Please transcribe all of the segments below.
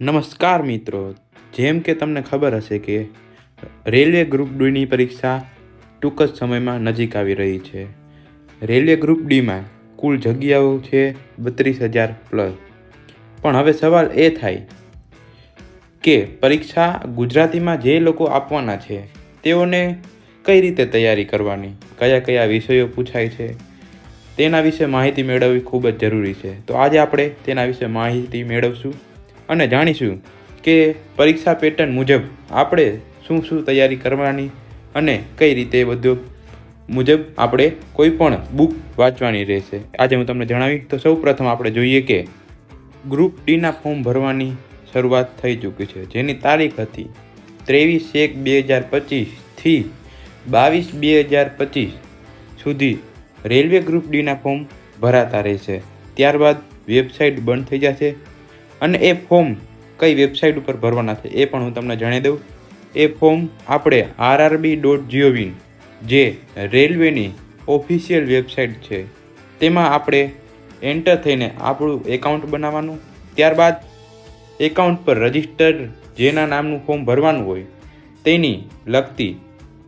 નમસ્કાર મિત્રો, જેમ કે તમને ખબર હશે કે રેલવે ગ્રુપ ડીની પરીક્ષા ટૂંક જ સમયમાં નજીક આવી રહી છે. રેલવે ગ્રુપ ડીમાં કુલ જગ્યાઓ છે 32,000 પ્લસ. પણ હવે સવાલ એ થાય કે પરીક્ષા ગુજરાતીમાં જે લોકો આપવાના છે તેઓને કઈ રીતે તૈયારી કરવાની, કયા કયા વિષયો પૂછાય છે, તેના વિશે માહિતી મેળવવી ખૂબ જ જરૂરી છે. તો આજે આપણે તેના વિશે માહિતી મેળવશું અને જાણીશું કે પરીક્ષા પેટર્ન મુજબ આપણે શું શું તૈયારી કરવાની અને કઈ રીતે બધું મુજબ આપણે કોઈ પણ બુક વાંચવાની રહેશે. આજે હું તમને જણાવીશ. તો સૌ પ્રથમ આપણે જોઈએ કે ગ્રુપ ડીના ફોર્મ ભરવાની શરૂઆત થઈ ચૂકી છે, જેની તારીખ હતી 23/1/2025થી 22/2/2025 સુધી રેલવે ગ્રુપ ડીના ફોર્મ ભરાતા રહેશે. ત્યારબાદ વેબસાઇટ બંધ થઈ જશે અને એ ફોર્મ કઈ વેબસાઇટ ઉપર ભરવાના છે એ પણ હું તમને જણાવી દઉં. એ ફોર્મ આપણે rrb.gov જે રેલવેની ઓફિશિયલ વેબસાઇટ છે તેમાં આપણે એન્ટર થઈને આપણું એકાઉન્ટ બનાવવાનું. ત્યારબાદ એકાઉન્ટ પર રજિસ્ટર્ડ જેના નામનું ફોર્મ ભરવાનું હોય તેની લગતી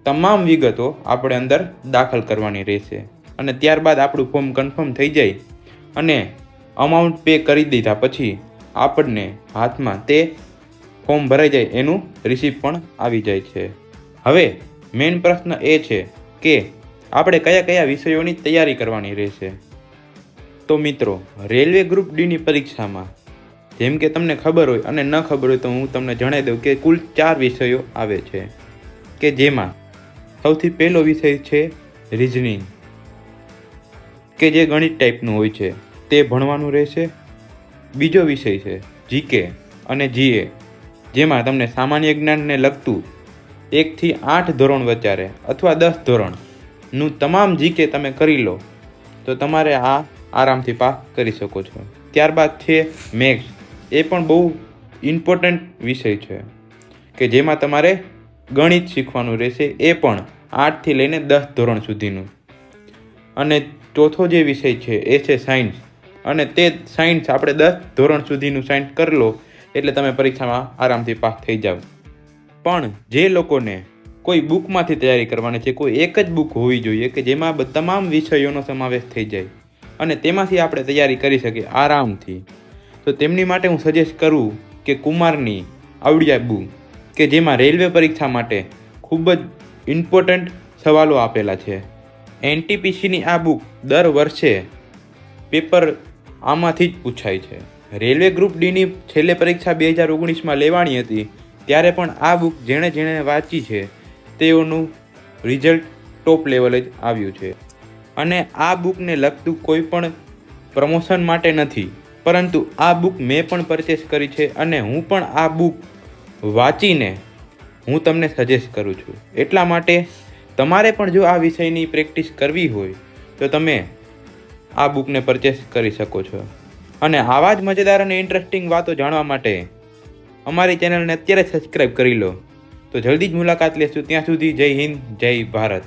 તમામ વિગતો આપણે અંદર દાખલ કરવાની રહેશે અને ત્યારબાદ આપણું ફોર્મ કન્ફર્મ થઈ જાય અને અમાઉન્ટ પે કરી દીધા પછી આપણને હાથમાં તે ફોર્મ ભરાઈ જાય એનું રિસિપ્ટ પણ આવી જાય છે. હવે મેઇન પ્રશ્ન એ છે કે આપણે કયા કયા વિષયોની તૈયારી કરવાની રહેશે. તો મિત્રો, રેલવે ગ્રુપ ડીની પરીક્ષામાં જેમ કે તમને ખબર હોય અને ન ખબર હોય તો હું તમને જણાવી દઉં કે કુલ 4 વિષયો આવે છે કે જેમાં સૌથી પહેલો વિષય છે રિઝનિંગ, કે જે ગણિત ટાઈપનું હોય છે તે ભણવાનું રહેશે. બીજો વિષય છે જીકે અને જીએ, જેમાં તમને સામાન્ય જ્ઞાનને લગતું 1 થી 8 ધોરણ વચ્ચે અથવા 10 ધોરણનું તમામ જીકે તમે કરી લો તો તમારે આ આરામથી પાસ કરી શકો છો. ત્યારબાદ છે મેથ્સ, એ પણ બહુ ઇમ્પોર્ટન્ટ વિષય છે કે જેમાં તમારે ગણિત શીખવાનું રહેશે, એ પણ 8 થી લઈને 10 ધોરણ સુધીનું. અને ચોથો જે વિષય છે એ છે સાયન્સ, અને તે સાયન્સ આપણે 10 ધોરણ સુધીનું સાયન્સ કરી લો એટલે તમે પરીક્ષામાં આરામથી પાસ થઈ જાવ. પણ જે લોકોને કોઈ બુકમાંથી તૈયારી કરવાની છે, કોઈ એક જ બુક હોવી જોઈએ કે જેમાં તમામ વિષયોનો સમાવેશ થઈ જાય અને તેમાંથી આપણે તૈયારી કરી શકીએ આરામથી, તો તેમની માટે હું સજેસ્ટ કરું કે કુમારની આવડિયા બુક, કે જેમાં રેલવે પરીક્ષા માટે ખૂબ જ ઇમ્પોર્ટન્ટ સવાલો આપેલા છે. એનટીપીસીની આ બુક દર વર્ષે પેપર આમાંથી જ પૂછાય છે. રેલવે ગ્રુપ ડીની છેલ્લે પરીક્ષા 2019માં લેવાની હતી ત્યારે પણ આ બુક જેણે વાંચી છે તેઓનું રિઝલ્ટ ટોપ લેવલે જ આવ્યું છે. અને આ બુકને લગતું કોઈ પણ પ્રમોશન માટે નથી, પરંતુ આ બુક મેં પણ પરચેસ કરી છે અને હું પણ આ બુક વાંચીને હું તમને સજેસ્ટ કરું છું. એટલા માટે તમારે પણ જો આ વિષયની પ્રેક્ટિસ કરવી હોય તો તમે આ બુકને પરચેસ કરી શકો છો. અને આવા જ મજેદાર અને ઇન્ટરેસ્ટિંગ વાતો જાણવા માટે અમારી ચેનલને અત્યારે સબસ્ક્રાઈબ કરી લો. તો જલ્દી જ મુલાકાત લેશું. ત્યાં સુધી જય હિન્દ, જય ભારત.